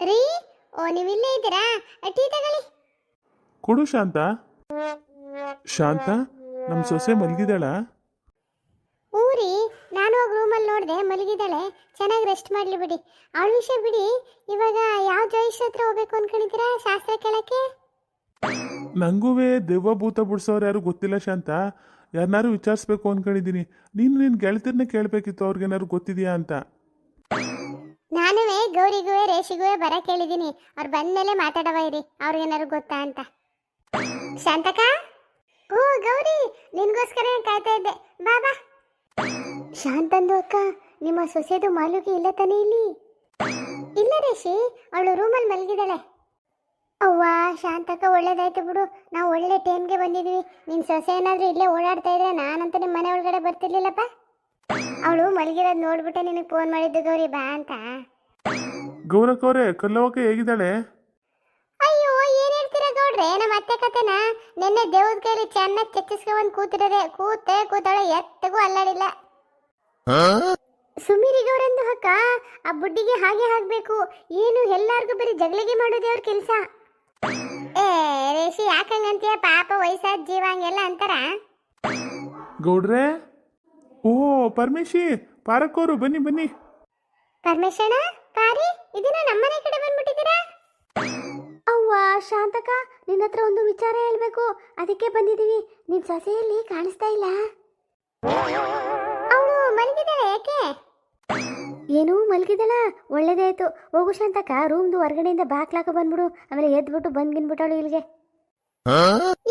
ರೀ, ಓ ನೀವಿಲ್ಲೇ ಇದ್ದೀರಾ? ಟೀ ತಗೊಳ್ಳಿ. ಕೊಡು ಶಾಂತ. ಶಾಂತ, ನಮ್ಮ ಸೊಸೆ ಮಲಗಿದಾಳ? ಊರಿ, ನಾನು ಹೋಗಿ ರೂಮಲ್ಲಿ ನೋಡಿದೆ, ಮಲಗಿದ್ದಾಳೆ. ಚೆನ್ನಾಗಿ ರೆಸ್ಟ್ ಮಾಡಲಿ ಬಿಡಿ. ಅವಳ ವಿಷಯ ಬಿಡಿ. ಇವಾಗ ಯಾವ ಜೋಯಿಸ್ ಹತ್ರ ಹೋಗ್ಬೇಕು ಅನ್ಕೊಂಡಿದ್ದೀರಾ ಶಾಸ್ತ್ರ ಕೇಳಕ್ಕೆ? ನಂಗೂವೇ ದೆವ್ವ ಭೂತ ಬಿಡ್ಸೋರು ಯಾರು ಗೊತ್ತಿಲ್ಲ ಶಾಂತ. ಯಾರನ್ನಾರು ವಿಚಾರಿಸ್ಬೇಕು ಅನ್ಕೊಂಡಿದ್ದೀನಿ. ನೀನು ನಿನ್ನ ಗೆಳತಿರ್ನ ಕೇಳಬೇಕಿತ್ತು, ಅವ್ರಿಗೇನಾದ್ರು ಗೊತ್ತಿದೆಯಾ ಅಂತ. ನಾನುವೇ ಗೌರಿಗೂ ರೇಷಿಗೂ ಬರ ಕೇಳಿದ್ದೀನಿ. ಅವ್ರು ಬಂದ್ಮೇಲೆ ಮಾತಾಡವ ಇರಿ, ಅವ್ರಿಗೇನಾದ್ರು ಗೊತ್ತಾ ಅಂತ. ಶಾಂತಕ, ಓ ಗೌರಿ, ನಿನ್ಗೋಸ್ಕರ ಕಾಯ್ತಾ ಇದ್ದೆ. ಬಾ ಬಾ. ಶಾಂತಂದು ಅಕ್ಕ, ನಿಮ್ಮ ಸೊಸೆದು ಮಾಲೂಗಿ ಇಲ್ಲ ತಾನೇ ಇಲ್ಲಿ? ಇಲ್ಲ ರೇಷಿ, ಅವಳು ರೂಮಲ್ಲಿ ಮಲಗಿದ್ದಾಳೆ. ಅವ್ವ ಶಾಂತಕ್ಕ, ಒಳ್ಳೇದಾಯ್ತು ಬಿಡು, ನಾವು ಒಳ್ಳೆ ಟೈಮ್ಗೆ ಬಂದಿದ್ವಿ. ನಿನ್ನ ಸೊಸೆ ಏನಾದರೂ ಇಲ್ಲೇ ಓಡಾಡ್ತಾ ಇದ್ರೆ ನಾನಂತೂ ನಿಮ್ಮ ಮನೆ ಒಳಗಡೆ ಬರ್ತಿರ್ಲಿಲ್ಲಪ್ಪ. ಅವಳು ಮಲಗಿರೋದು ನೋಡ್ಬಿಟ್ಟೆ ನಿನಗೆ ಫೋನ್ ಮಾಡಿದ್ದು ಗೌರಿ, ಬಾ ಅಂತ. ಗೌರಕ್ಕವ್ರೆ, ಕಲ್ಲವಕ್ಕೆ ಹೇಗಿದ್ದಾಳೆ? ಅಯ್ಯೋ, ಏನ್ ಹೇಳ್ತೀರಾ ಗೌಡ್ರೆ, ನಮ್ಮ ಅತ್ತೆ ಕತೆನ? ನಿನ್ನೆ ದೇವ್ರ ಕೈಲಿ ಚೆನ್ನಾಗಿ ಚೆಚ್ಚಿಸ್ಕೊಂಡ್ ಕೂತಿರೋದೆ, ಕೂತಾಳೆ, ಎತ್ತಗೂ ಅಲ್ಲಾಡಿಲ್ಲ. ಸುಮೀರಿ ಗೌರಂದು ಅಕ್ಕ, ಆ ಬುಡ್ಡಿಗೆ ಹಾಗೆ ಆಗ್ಬೇಕು. ಏನು ಎಲ್ಲಾರ್ಗು ಬರೀ ಜಗಳಿಗೆ ಮಾಡೋದೇ ಅವ್ರ ಕೆಲಸ. ಏ ರೇಷಿ, ಯಾಕಂಗಂತೀಯ? ಪಾಪ ವಯಸ್ಸಾದ ಜೀವ, ಹಂಗೆಲ್ಲ ಅಂತಾರ? ಗೌಡ್ರೆ, ಓ ಪರಮೇಶಿ, ಪಾರಕ್ಕವರು ಬನ್ನಿ ಬನ್ನಿ. ಪರಮೇಶಣ್ಣ, ಪಾರಿ, ಇದನ್ನ ನಮ್ಮನೆ ಕಡೆ ಬಂದ್ಬಿಟ್ಟಿದ್ದೀರಾ? ಅವ್ವ ಶಾಂತಕ, ನಿನ್ನ ಹತ್ರ ಒಂದು ವಿಚಾರ ಹೇಳ್ಬೇಕು, ಅದಕ್ಕೆ ಬಂದಿದ್ದೀವಿ. ನಿನ್ ಸೊಸೆಯಲ್ಲಿ ಕಾಣಿಸ್ತಾ ಇಲ್ಲ. ಅವಳು ಮಲಗಿದ್ದಾಳೆ, ಯಾಕೆ? ಏನು ಮಲಗಿದ್ದಾಳ? ಒಳ್ಳೇದಾಯ್ತು. ಹೋಗು ಶಾಂತಕ, ರೂಮ್ದು ಹೊರಗಡೆಯಿಂದ ಬಾಕ್ಲಾಕ ಬಂದ್ಬಿಡು, ಆಮೇಲೆ ಎದ್ಬಿಟ್ಟು ಬಂದ್ಗಿನ್ಬಿಟ್ಟವಳು ಇಲ್ಲಿಗೆ.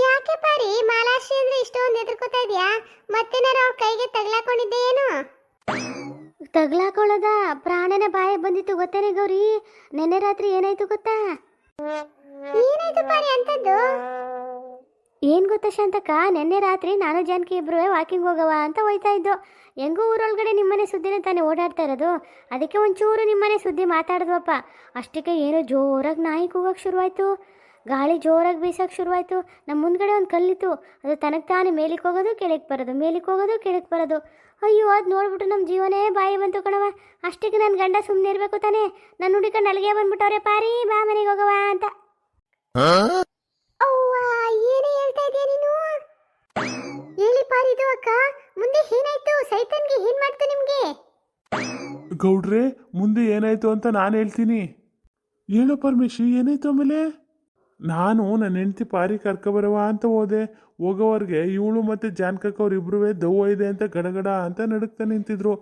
ಯಾಕೆ ಪಾರಿ, ಮಾಲಾಶ್ರೀ ಅಂದ್ರೆ ಇಷ್ಟೊಂದು ಎದುರ್ಕೋತಾ ಇದೆಯಾ? ಮತ್ತೇನಾರು ಅವ್ಳ ಕೈಗೆ ತಗ್ಲಾಕೊಂಡಿದ್ದೆ ಏನು? ತಗ್ಲಾಕೊಳ್ಳೋದ? ಪ್ರಾಣನೇ ಬಾಯಿಗೆ ಬಂದಿತ್ತು ಗೊತ್ತೇನೆ ಗೌರಿ. ನೆನ್ನೆ ರಾತ್ರಿ ಏನಾಯ್ತು ಗೊತ್ತಾ? ಏನಾಯ್ತು ಪಾರಿ ಅಂತದ್ದು? ಏನ್ ಗೊತ್ತಾ ಶಾಂತಕ್ಕ, ನೆನ್ನೆ ರಾತ್ರಿ ನಾನು ಜಾನಕಿ ಇಬ್ರು ವಾಕಿಂಗ್ ಹೋಗವ ಅಂತ ಹೋಯ್ತಾ ಇದ್ದು. ಹೆಂಗೂ ಊರೊಳಗಡೆ ನಿಮ್ಮನೆ ಸುದ್ದಿನೇ ತಾನೇ ಓಡಾಡ್ತಾ ಇರೋದು, ಅದಕ್ಕೆ ಒಂಚೂರು ನಿಮ್ಮನೆ ಸುದ್ದಿ ಮಾತಾಡಿದ್ವಪ್ಪ. ಅಷ್ಟಕ್ಕೆ ಏನೋ ಜೋರಾಗಿ ನಾಯಿ ಕೂಗಕ್ಕೆ ಶುರುವಾಯ್ತು. ಗಾಳಿ ಜೋರಾಗಿ ಬೀಸೋಕೆ ಶುರುವಾಯಿತು. ನಮ್ಮ ಮುಂದ್ಗಡೆ ಒಂದು ಕಲ್ಲಿತ್ತು, ಅದು ತನಗೆ ತಾನೇ ಮೇಲಿಕ್ಕೆ ಹೋಗೋದು ಕೆಳಕ್ಕೆ ಬರೋದು, ಮೇಲಿಕ್ಕೆ ಹೋಗೋದು ಕೆಳಕ್ಕೆ ಬರೋದು. ಅಯ್ಯೋ, ಅದು ನೋಡ್ಬಿಟ್ಟು ನಮ್ಮ ಜೀವನೇ ಬಾಯಿ ಬಂತು ಕಣವ. ಅಷ್ಟಕ್ಕೆ ನನ್ನ ಗಂಡ ಸುಮ್ಮನೆ ಇರಬೇಕು ತಾನೇ, ನನ್ನ ಹುಡುಗ ನಲ್ಗೆ ಬಂದ್ಬಿಟ್ಟವ್ರೆ, ಪಾರಿ ಬಾ ಮನೆಗೆ ಹೋಗವ ಅಂತ. ಅವ್ವ, ಏನೇ ಹೇಳ್ತಾ ಇದೀಯ ನೀನು? ಹೇಳಿ ಪಾರಿದು ಅಕ್ಕ, ಮುಂದೆ ಏನಾಯ್ತು? ಸೈತನ್ಗೆ ಏನ್ ಮಾಡ್ತು ನಿಮ್ಗೆ? ಗೌಡ್ರೆ, ಮುಂದೆ ಏನಾಯ್ತು ಅಂತ ನಾನು ಹೇಳ್ತೀನಿ. ಹೇಳೋ ಪರಮೇಶಿ, ಏನಾಯ್ತು ಆಮೇಲೆ? ನಾನು ನನ್ನ ಹೆಂಡತಿ ಪಾರಿ ಕರ್ಕೊಬರವ ಅಂತ ಹೋದೆ. ಹೋಗೋವರೆಗೆ ಇವಳು ಮತ್ತು ಜಾನಕಕ್ಕವ್ರು ಇಬ್ಬರೂ ದವ್ವ ಇದೆ ಅಂತ ಗಡಗಡ ಅಂತ ನಡುಕ್ತಾ ನಿಂತಿದ್ರು.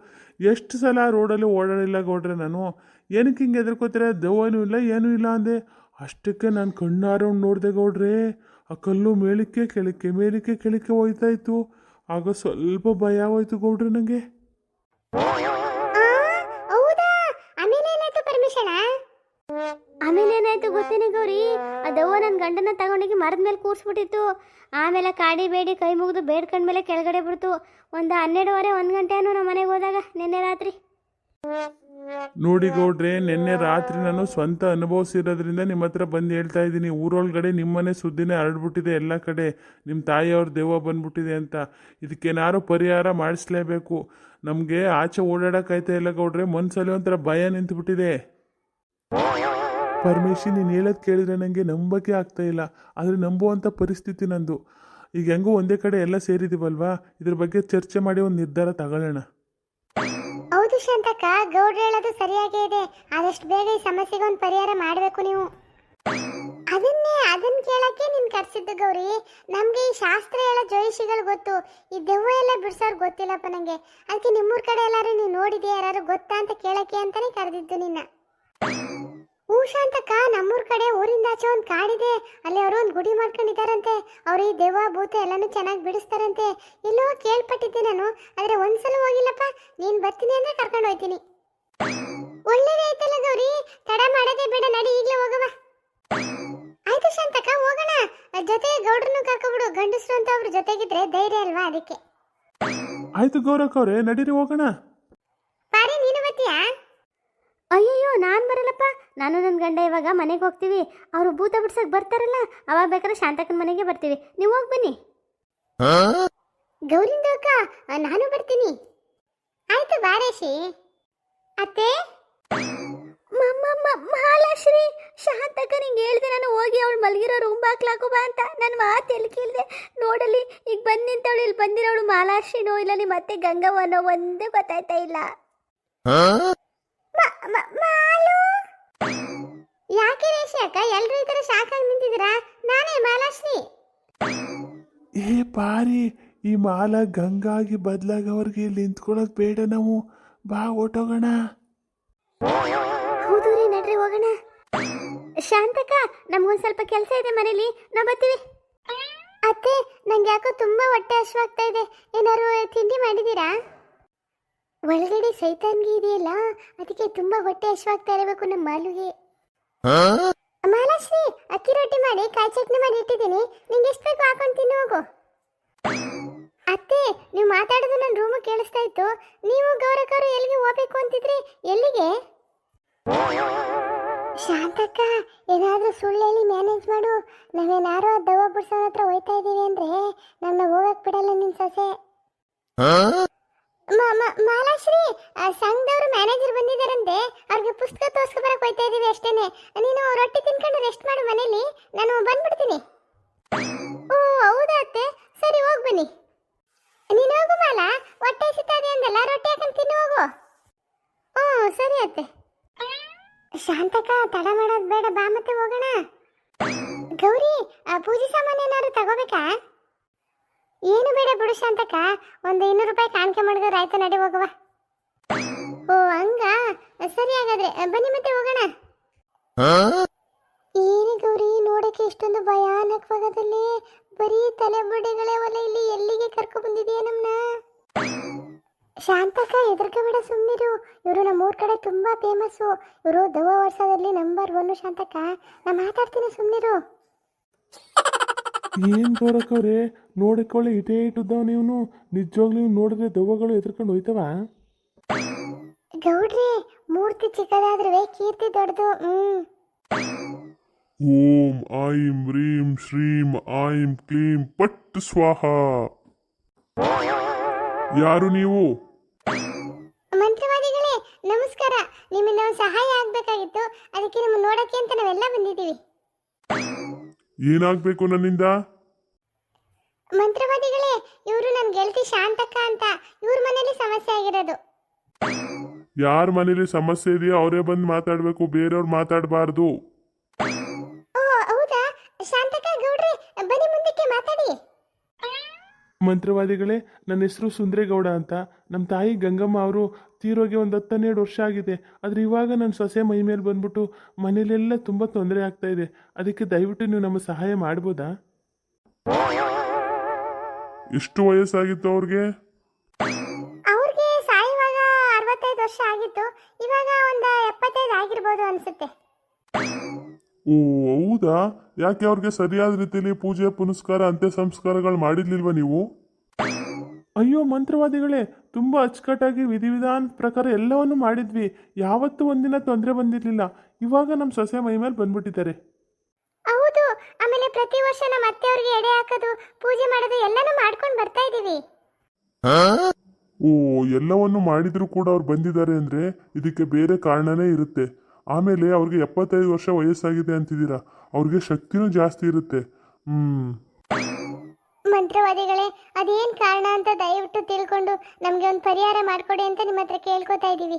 ಎಷ್ಟು ಸಲ ರೋಡಲ್ಲಿ ಓಡಾಡಿಲ್ಲ ಗೌಡ್ರೆ ನಾನು. ಏನಕ್ಕೆ ಹಿಂಗೆ ಎದ್ರಕೋತಾರೆ? ದವ್ವನೂ ಇಲ್ಲ ಏನೂ ಇಲ್ಲ ಅಂದೆ. ಅಷ್ಟಕ್ಕೆ ನಾನು ಕಣ್ಣಾರ ನೋಡಿದೆ ಗೌಡ್ರೆ, ಆ ಕಲ್ಲು ಮೇಲಕ್ಕೆ ಕೆಳಕ್ಕೆ ಮೇಲಕ್ಕೆ ಕೆಳಕ್ಕೆ ಹೋಯ್ತಾ ಇತ್ತು. ಆಗ ಸ್ವಲ್ಪ ಭಯ ಹೋಯ್ತು ಗೌಡ್ರೆ ನನಗೆ. ಆಮೇಲೆ ಏನಾಯ್ತು ಗೊತ್ತೇನೆ ಗೌರಿ? ಅದವ್ವ ನನ್ನ ಗಂಡನ ತಗೊಂಡೋಗಿ ಮರದ ಮೇಲೆ ಕೂರಿಸ್ಬಿಟ್ಟಿತ್ತು. ಆಮೇಲೆ ಕಾಡಿ ಬೇಡಿ ಕೈ ಮುಗಿದು ಬೇಡ್ಕೊಂಡ್ಮೇಲೆ ಕೆಳಗಡೆ ಬಿಡ್ತು. ಒಂದು 12:30 1 ಗಂಟೆ ಅನ್ನೋ ನಮ್ಮ ಮನೆಗೆ ಹೋದಾಗ ನಿನ್ನೆ ರಾತ್ರಿ. ನೋಡಿ ಗೌಡ್ರೆ, ನಿನ್ನೆ ರಾತ್ರಿ ನಾನು ಸ್ವಂತ ಅನುಭವಿಸಿರೋದ್ರಿಂದ ನಿಮ್ಮ ಹತ್ರ ಬಂದು ಹೇಳ್ತಾ ಇದ್ದೀನಿ. ಊರೊಳಗಡೆ ನಿಮ್ಮನೆ ಸುದ್ದಿನೇ ಹರಡ್ಬಿಟ್ಟಿದೆ ಎಲ್ಲ ಕಡೆ, ನಿಮ್ಮ ತಾಯಿಯವ್ರ ದೆವ್ವ ಬಂದ್ಬಿಟ್ಟಿದೆ ಅಂತ. ಇದಕ್ಕೇನಾರು ಪರಿಹಾರ ಮಾಡಿಸ್ಲೇಬೇಕು. ನಮಗೆ ಆಚೆ ಓಡಾಡೋಕ್ಕಾಯ್ತಾ ಇಲ್ಲ ಗೌಡ್ರೆ, ಮನಸ್ಸಲ್ಲಿ ಒಂಥರ ಭಯ ನಿಂತುಬಿಟ್ಟಿದೆ. ಪರಮೇಶಿ, ನೀನು ಹೇಳೋದು ಕೇಳಿದ್ರೆ ನನಗೆ ನಂಬಕ್ಕೆ ಆಗ್ತಾ ಇಲ್ಲ, ಆದರೆ ನಂಬುವಂಥ ಪರಿಸ್ಥಿತಿ ನಂದು. ಈಗ ಹೆಂಗೂ ಒಂದೇ ಕಡೆ ಎಲ್ಲ ಸೇರಿದ್ದೀವಲ್ವಾ, ಇದ್ರ ಬಗ್ಗೆ ಚರ್ಚೆ ಮಾಡಿ ಒಂದು ನಿರ್ಧಾರ ತಗೊಳ್ಳೋಣ. ಹೌದು ಶಾಂತಕ್ಕ, ಗೌಡ್ರು ಹೇಳೋದು ಸರಿಯಾಗೇ ಇದೆ. ಆದಷ್ಟು ಬೇಗ ಈ ಸಮಸ್ಯೆಗೆ ಒಂದು ಪರಿಹಾರ ಮಾಡಬೇಕು ನೀವು. ಅದನ್ನ ಕೇಳಕ್ಕೆ ನೀನು ಕರ್ಸಿದ್ದು ಗೌರಿ. ನಮಗೆ ಈ ಶಾಸ್ತ್ರ ಹೇಳೋ ಜ್ಯೋತಿಷಿಗಳು ಗೊತ್ತು, ಈ ದೆವ್ವ ಎಲ್ಲ ಬಿಡ್ಸೋರು ಗೊತ್ತಿಲ್ಲಪ್ಪ ನನಗೆ. ಅದಕ್ಕೆ ನಿಮ್ಮೂರ ಕಡೆ ಎಲ್ಲರೂ ನೀನು ನೋಡಿದ್ಯಾ, ಯಾರು ಗೊತ್ತಾ ಅಂತ ಕೇಳಕ್ಕೆ ಅಂತಾನೆ ಕರೆದಿದ್ದು ನಿನ್ನ. ಹೂ ಶಾಂತಕ್ಕ, ನಮ್ಮೂರ ಕಡೆ ಊರಿಂದ ಆಚೆ ಒಂದು ಕಾಡಿದೆ, ಅಲ್ಲಿ ಅವರು ಒಂದು ಗುಡಿ ಮಾಡ್ಕೊಂಡಿದ್ದಾರಂತೆ. ಅವರು ಈ ದೆವ್ವ ಭೂತ ಎಲ್ಲಾನು ಚೆನ್ನಾಗಿ ಬಿಡಿಸ್ತಾರಂತೆ. ಎಲ್ಲೋ ಕೇಳ್ಪಟ್ಟಿದ್ದೆ ನಾನು, ಆದರೆ ಒಂದ್ಸಲ ಹೋಗಿಲ್ಲಪ್ಪ. ನೀನು ಬರ್ತೀನಿ ಅಂದ್ರೆ ಕರ್ಕೊಂಡು ಹೋಗ್ತೀನಿ. ಒಳ್ಳೇದೇ ಆಯ್ತಲ್ಲ ಗೌರಿ, ತಡ ಮಾಡೋದೇ ಬೇಡ, ನಡಿ ಈಗಲೇ ಹೋಗವ. ಆಯ್ತು ಶಾಂತಕ್ಕ, ಹೋಗೋಣ. ಜೊತೆ ಗೌಡ್ರನ್ನು ಕರ್ಕೊಬಿಡು, ಗಂಡಸರು ಅಂತ ಅವ್ರ ಜೊತೆಗಿದ್ರೆ ಧೈರ್ಯ ಅಲ್ವಾ, ಅದಕ್ಕೆ. ಆಯ್ತು ಗೌರಕ್ಕವ್ರೆ, ನಡೀರಿ ಹೋಗೋಣ. ಪಾರಿ, ನೀನು ಬರ್ತೀಯಾ? ಅಯ್ಯಯ್ಯೋ, ನಾನು ಬರಲ್ಲಪ್ಪ. ನಾನು ನನ್ನ ಗಂಡ ಇವಾಗ ಮನೆಗೆ ಹೋಗ್ತೀವಿ. ಅವರು ಭೂತ ಬಿಡ್ಸಕ್ಕೆ ಬರ್ತಾರಲ್ಲ, ಅವಾಗ ಬೇಕಾದ್ರೆ ಶಾಂತಕ್ಕನ ಮನೆಗೆ ಬರ್ತೀವಿ. ನೀವು ಹೋಗಿ ಬನ್ನಿ. ಗೌರಿಂದ ಅಕ್ಕ, ನಾನು ಬರ್ತೀನಿ. ಆಯ್ತು ಬಾರೇಶಿ. ಅತ್ತೆ, ಮಾಲಾಶ್ರೀ ಮಾಲಾಶ್ರೀ, ಶಾಂತಕ್ಕ ನಿಂಗೆ ಹೇಳ್ದೆ ನಾನು ಹೋಗಿ ಅವಳು ಮಲಗಿರೋ ರೂಮ್ ಬಾಕ್ಲಾಕು ಬಾ ಅಂತ. ನನ್ನ ಮಾತು ಎಲ್ಲಿ ಕೇಳಿದೆ ನೋಡಲಿ. ಈಗ ಬಂದು ನಿಂತವಳು, ಇಲ್ಲಿ ಬಂದಿರೋಳು ಮಾಲಾಶ್ರೀನೋ ಇಲ್ಲ ನಿಮ್ಮ ಮತ್ತೆ ಗಂಗವ್ವನೋ ಒಂದೇ ಗೊತ್ತಾಯ್ತಾ ಇಲ್ಲ. ಮಾಲು, ಯಾಕೆ ರೇಷಿ ಅಕ್ಕ ಎಲ್ಲರೂ ಈ ಥರ ಶಾಕ್ ಆಗಿ ನಿಂತಿದ್ದೀರಾ? ನಾನೇ ಮಾಲಾಶ್ರೀ. ಏ ಪಾರಿ, ಈ ಮಾಲ ಗಂಗಾಗಿ ಬದಲಾಗವ್ರಿಗೆ ಇಲ್ಲಿ ನಿಂತ್ಕೊಳ್ಳೋದು ಬೇಡ, ನಾವು ಬಾ ಹೊಟ್ಟೋಗೋಣ. ಹೌದು ರೀ, ನಡ್ರಿ ಹೋಗೋಣ. ಶಾಂತಕ್ಕ, ನಮ್ಗೊಂದು ಸ್ವಲ್ಪ ಕೆಲಸ ಇದೆ ಮನೇಲಿ, ನಾವು ಬರ್ತೀವಿ. ಅತ್ತೆ, ನಂಗೆ ಯಾಕೋ ತುಂಬಾ ಹೊಟ್ಟೆ ಹಶ್ವಾಗ್ತಾ ಇದೆ. ಏನಾದ್ರು ತಿಂಡಿ ಮಾಡಿದ್ದೀರಾ? ಒಳಗಡೆ ಸೈತಾನ್ಗಿ ಇದೆಯಲ್ಲ, ಅದಕ್ಕೆ ತುಂಬಾ ಹೊಟ್ಟೆ ಹಶ್ವಾಗ್ತಾ ಇರಬೇಕು ನಮ್ಮ ಮಾಲುಗೆ. ಮಾಲಾಶ್ರೀ, ಅಕ್ಕಿ ರೊಟ್ಟಿ ಮಾಡಿ ಕಾಯಿ ಚಟ್ನಿ ಮಾಡಿ ಇಟ್ಟಿದ್ದೀನಿ, ನಿಂಗೆ ಎಷ್ಟು ಬೇಕು ಹಾಕೊಂಡು ತಿನ್ನು ಹೋಗು. ಅತ್ತೆ, ನೀವು ಮಾತಾಡೋದು ನನ್ನ ರೂಮ್ ಕೇಳಿಸ್ತಾ ಇತ್ತು. ನೀವು ಗೌರಕರು ಎಲ್ಲಿಗೆ ಹೋಗ್ಬೇಕು ಅಂತಿದ್ರಿ, ಎಲ್ಲಿಗೆ? ಶಾಂತಕ್ಕ, ಏನಾದ್ರೂ ಸುಳ್ಳು ಹೇಳಿ ಮ್ಯಾನೇಜ್ ಮಾಡು. ನಾವೇನಾರು ಆ ದವ್ವ ಬಿಡ್ಸೋನ ಹತ್ರ ಹೋಯ್ತಾ ಇದೀವಿ ಅಂದ್ರೆ ನಮ್ಮನ್ನ ಹೋಗಕ್ ಬಿಡಲ್ಲ ನಿನ್ ಸೊಸೆ. ಮಾಲಾಶ್ರೀ, ಸಂಘದವರು ಮ್ಯಾನೇಜರ್ ಬಂದಿದ್ದಾರಂತೆ, ಅವ್ರಿಗೆ ಪುಸ್ತಕ ತೋರ್ಸ್ಕೊ ಬರಕ್ ಹೋಯ್ತಾ ಇದೀವಿ ಅಷ್ಟೇನೆ. ನೀನು ರೊಟ್ಟಿ ತಿನ್ಕೊಂಡು ರೆಸ್ಟ್ ಮಾಡು ಮನೇಲಿ, ನಾನು ಬಂದ್ಬಿಡ್ತೀನಿ. ಓ ಹೌದಾ ಅತ್ತೆ, ಸರಿ ಹೋಗಿ ಬನ್ನಿ. ನೀನು ಹೋಗು ಮಾಲಾ, ಹೊಟ್ಟೆ ಸಿಗ್ತದೆ ಅಂದಲ್ಲ, ರೊಟ್ಟಿ ಹಾಕೊಂಡು ತಿನ್ನು ಹೋಗು. ಹ್ಞೂ ಸರಿ ಅತ್ತೆ. ಶಾಂತಕ್ಕ, ತಡ ಮಾಡೋದು ಬೇಡ, ಬಾ ಮತ್ತೆ ಹೋಗೋಣ. ಗೌರಿ, ಪೂಜೆ ಸಾಮಾನು ಏನಾದ್ರು ತಗೋಬೇಕಾ? ಏನು ಬೇಡ ಬಿಡು ಶಾಂತಕ್ಕ, ಒಂದು 200 ರೂಪಾಯಿ ಕಾಣಿಕೆ ಮಾಡಿದ್ರೆ ಆಯ್ತು, ನಡಿ ಹೋಗುವ. ಓ ಹಂಗ, ಸರಿ ಹಾಗಾದ್ರೆ ಬನ್ನಿ ಮತ್ತೆ ಹೋಗೋಣ. ಏನು ಗೌರಿ, ನೋಡಕ್ಕೆ ಇಷ್ಟೊಂದು ಭಯಾನಕವಾಗದಲ್ಲಿ ಬರೀ ತಲೆ ಬುಡ್ಡೆಗಳೇ ಒಲ್ಲ, ಇಲ್ಲಿ ಎಲ್ಲಿಗೆ ಕರ್ಕೊ ಬಂದಿದೆಯಾ ನಮ್ಮನ್ನ? ಶಾಂತಕ್ಕ, ಹೆದರ್ಕೋಬೇಡ, ಸುಮ್ಮನಿರು. ಇವರು ನಮ್ಮೂರ ಕಡೆ ತುಂಬಾ ಫೇಮಸ್ಸು. ಇವರು ದವ್ವ ವರ್ಷದಲ್ಲಿ ನಂಬರ್ 1 ಶಾಂತಕ್ಕ. ನಾ ಮಾತಾಡ್ತೀನಿ, ಸುಮ್ಮನಿರು. ಏನ್ ಗೌರಕ್ಕವ್ರೆ, ನೋಡಕ್ಕೊಳ್ಳೆ ಇಟೇ ಇಟ್ಟಿದ್ದಾವ ನೀವು. ನಿಜವಾಗ್ಲೂ ನೋಡಿದ್ರೆ ದವ್ವಗಳು ಎದ್ರಕೊಂಡು ಹೋಯ್ತವ. ಗೌಡ್ರಿ, ಮೂರ್ತಿ ಚಿಕ್ಕದಾದ್ರೂ ಕೀರ್ತಿ ದೊಡ್ಡದು. ಓಂ ಐಂ ಹ್ರೀಂ ಶ್ರೀಂ ಐಂ ಕ್ಲೀಂ ಪಟ್ ಸ್ವಾಹ. ಯಾರು ನೀವು? ಮಂತ್ರವಾದಿಗಳೇ ನಮಸ್ಕಾರ. ನಿಮ್ಮಿಂದ ಒಂದು ಸಹಾಯ ಆಗ್ಬೇಕಾಗಿತ್ತು, ಅದಕ್ಕೆ ನಿಮ್ಮ ನೋಡಕ್ಕೆ ಅಂತ ನಾವೆಲ್ಲ ಬಂದಿದ್ದೀವಿ. ಏನಾಗ್ಬೇಕು ನನ್ನಿಂದ? ಮಂತ್ರವಾದಿಗಳೇ, ಇವರು ನನ್ನ ಗೆಳತಿ ಶಾಂತಕ್ಕ ಅಂತ. ಇವ್ರ ಮನೇಲಿ ಸಮಸ್ಯೆ ಆಗಿರೋದು. ಯಾರ ಮನೇಲಿ ಸಮಸ್ಯೆ ಇದೆಯೋ ಅವರೇ ಬಂದು ಮಾತಾಡ್ಬೇಕು, ಬೇರೆಯವ್ರು ಮಾತಾಡಬಾರ್ದು. ಓ ಹೌದಾ? ಶಾಂತಕ್ಕ ಗೌಡ್ರಿ, ಬನ್ನಿ ಮುಂದಕ್ಕೆ ಮಾತಾಡಿ. ಮಂತ್ರವಾದಿಗಳೇ, ನನ್ನ ಹೆಸರು ಸುಂದ್ರೇಗೌಡ ಅಂತ. ನಮ್ಮ ತಾಯಿ ಗಂಗಮ್ಮ ಅವರು ತೀರೋಗಿ ಒಂದು 10-12 ವರ್ಷ ಆಗಿದೆ. ಆದರೆ ಇವಾಗ ನನ್ನ ಸೊಸೆ ಮೈ ಮೇಲೆ ಬಂದ್ಬಿಟ್ಟು ಮನೇಲೆಲ್ಲ ತುಂಬ ತೊಂದರೆ ಆಗ್ತಾ ಇದೆ. ಅದಕ್ಕೆ ದಯವಿಟ್ಟು ನೀವು ನಮ್ಮ ಸಹಾಯ ಮಾಡ್ಬೋದಾ? ಎಷ್ಟು ವಯಸ್ಸಾಗಿತ್ತು ಅವ್ರಿಗೆ? ಅವ್ರಿಗೆ ಸಾಯುವಾಗ 65 ವರ್ಷ ಆಗಿತ್ತು. ಇವಾಗ ಒಂದು 75 ಆಗಿರ್ಬೋದು ಅನ್ಸುತ್ತೆ. ಓ ಹೌದಾ? ಯಾಕೆ ಅವ್ರಿಗೆ ಸರಿಯಾದ ರೀತಿಯಲ್ಲಿ ಪೂಜೆ ಪುನಸ್ಕಾರ ಅಂತ್ಯ ಸಂಸ್ಕಾರಗಳು ಮಾಡಿರ್ಲಿಲ್ವಾ ನೀವು? ಅಯ್ಯೋ ಮಂತ್ರವಾದಿಗಳೇ, ತುಂಬ ಅಚ್ಚುಕಟ್ಟಾಗಿ ವಿಧಿವಿಧಾನ ಪ್ರಕಾರ ಎಲ್ಲವನ್ನು ಮಾಡಿದ್ವಿ. ಯಾವತ್ತೂ ಒಂದಿನ ತೊಂದರೆ ಬಂದಿರಲಿಲ್ಲ. ಇವಾಗ ನಮ್ಮ ಸೊಸೆ ಮೈ ಮೇಲೆ ಬಂದ್ಬಿಟ್ಟಿದ್ದಾರೆ. ಹೌದು, ಆಮೇಲೆ ಪ್ರತಿ ವರ್ಷ ನಮ್ಮ ಅತ್ತೆಯವ್ರಿಗೆ ಎಡೆ ಹಾಕೋದು, ಪೂಜೆ ಮಾಡೋದು ಎಲ್ಲನೂ ಮಾಡ್ಕೊಂಡು ಬರ್ತಾ ಇದ್ದೀವಿ. ಓ, ಎಲ್ಲವನ್ನು ಮಾಡಿದ್ರು ಕೂಡ ಅವ್ರು ಬಂದಿದ್ದಾರೆ ಅಂದ್ರೆ ಇದಕ್ಕೆ ಬೇರೆ ಕಾರಣನೇ ಇರುತ್ತೆ. ಆಮೇಲೆ ಅವ್ರಿಗೆ 75 ವರ್ಷ ವಯಸ್ಸಾಗಿದೆ ಅಂತಿದ್ದೀರಾ, ಅವ್ರಿಗೆ ಶಕ್ತಿನೂ ಜಾಸ್ತಿ ಇರುತ್ತೆ. ಮಂತ್ರವಾದಿಗಳೇ, ಅದೇನ್ ಕಾರಣ ಅಂತ ದಯವಿಟ್ಟು ತಿಳ್ಕೊಂಡು ನಮ್ಗೆ ಒಂದು ಪರಿಹಾರ ಮಾಡ್ಕೊಡಿ ಅಂತ ನಿಮ್ಮ ಹತ್ರ ಕೇಳ್ಕೊತಾ ಇದ್ದೀವಿ.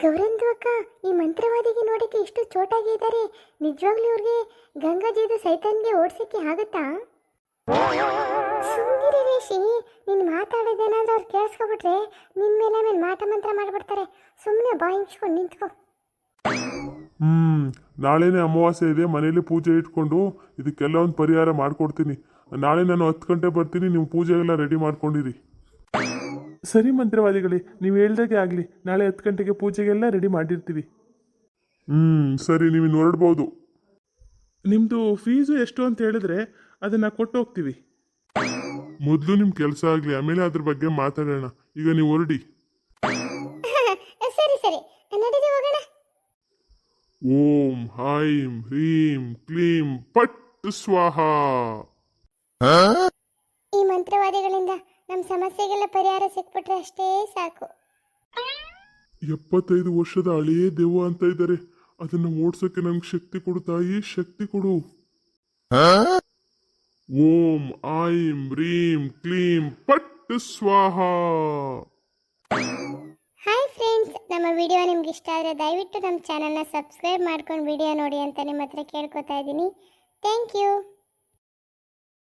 ಗೌರಂದು ಅಕ್ಕ, ಈ ಮಂತ್ರವಾದಿಗೆ ನೋಡಕ್ಕೆ ಇಷ್ಟು ಚೋಟಾಗಿದ್ದಾರೆ. ನಿಜವಾಗ್ಲೂ ಇವ್ರಿಗೆ ಗಂಗಾಜಿದು ಸೈತಾನ್ಗೆ ಓಡ್ಸಕ್ಕೆ ಆಗುತ್ತಾ? ಸುಂದರಿ ರೇಷಿ, ನೀನು ಮಾತಾಡೋದೇನಾದ್ರೂ ಅವ್ರು ಕೇಳಿಸ್ಕೊಬಿಟ್ರೆ ನಿನ್ನ ಮೇಲೆ ಆಮೇಲೆ ಮಾಟ ಮಂತ್ರ ಮಾಡಿಬಿಡ್ತಾರೆ. ಸುಮ್ಮನೆ ಬಾಯಿ ಮುಚ್ಕೊಂಡು ನಿಂತ್ಕೊ. ನಾಳೆನೇ ಅಮಾವಾಸ್ಯೆ ಇದೆ, ಮನೇಲಿ ಪೂಜೆ ಇಟ್ಕೊಂಡು ಇದಕ್ಕೆಲ್ಲ ಒಂದು ಪರಿಹಾರ ಮಾಡ್ಕೊಡ್ತೀನಿ. ನಾಳೆ ನಾನು 10 ಗಂಟೆ ಬರ್ತೀನಿ, ನೀವು ಪೂಜೆಗೆಲ್ಲ ರೆಡಿ ಮಾಡ್ಕೊಂಡಿರಿ. ಸರಿ ಮಂತ್ರವಾದಿಗಳೇ, ನೀವು ಹೇಳ್ದಾಗೆ ಆಗಲಿ. ನಾಳೆ 10 ಗಂಟೆಗೆ ಪೂಜೆಗೆಲ್ಲ ರೆಡಿ ಮಾಡಿರ್ತೀವಿ. ಸರಿ, ನೀವು ಹೊರಡ್ಬೋದು. ನಿಮ್ಮದು ಫೀಸು ಎಷ್ಟು ಅಂತ ಹೇಳಿದ್ರೆ ಅದನ್ನು ಕೊಟ್ಟು ಹೋಗ್ತೀವಿ. ಮೊದಲು ನಿಮ್ಮ ಕೆಲಸ ಆಗಲಿ, ಆಮೇಲೆ ಅದ್ರ ಬಗ್ಗೆ ಮಾತಾಡೋಣ. ಈಗ ನೀವು ಹೊರಡಿ. ಸರಿ ಸರಿ, ನಡೀರಿ ಹೋಗೋಣ. ಓಂ ಐಂ ಹ್ರೀಂ ಕ್ಲೀಂ ಪಟ್ ಸ್ವಾಹ. ಈ ಮಂತ್ರವಾದಿಗಳಿಂದ ನಮ್ಮ ಸಮಸ್ಯೆಗೆಲ್ಲ ಪರಿಹಾರ ಸಿಕ್ಬಿಟ್ರೆ ಅಷ್ಟೇ ಸಾಕು. 75 ವರ್ಷದ ಹಳೆಯೇ ದೆವ್ವ ಅಂತ ಇದ್ದಾರೆ. ಅದನ್ನ ಓಡ್ಸಕ್ಕೆ ನಂಗೆ ಶಕ್ತಿ ಕೊಡು ತಾಯಿ, ಶಕ್ತಿ ಕೊಡು. ಓಂ ಐಂ ರೀಂ ಕ್ಲೀಂ ಪಟ್ ಸ್ವಾಹ. ಹಾಯ್ ಫ್ರೆಂಡ್ಸ್, ನಮ್ಮ ವಿಡಿಯೋ ನಿಮ್ಗೆ ಇಷ್ಟ ಆದರೆ ದಯವಿಟ್ಟು ನಮ್ಮ ಚಾನಲ್ನ ಸಬ್ಸ್ಕ್ರೈಬ್ ಮಾಡ್ಕೊಂಡು ವಿಡಿಯೋ ನೋಡಿ ಅಂತ ನಿಮ್ಮ ಹತ್ರ ಕೇಳ್ಕೊತಾ ಇದ್ದೀನಿ. Thank you.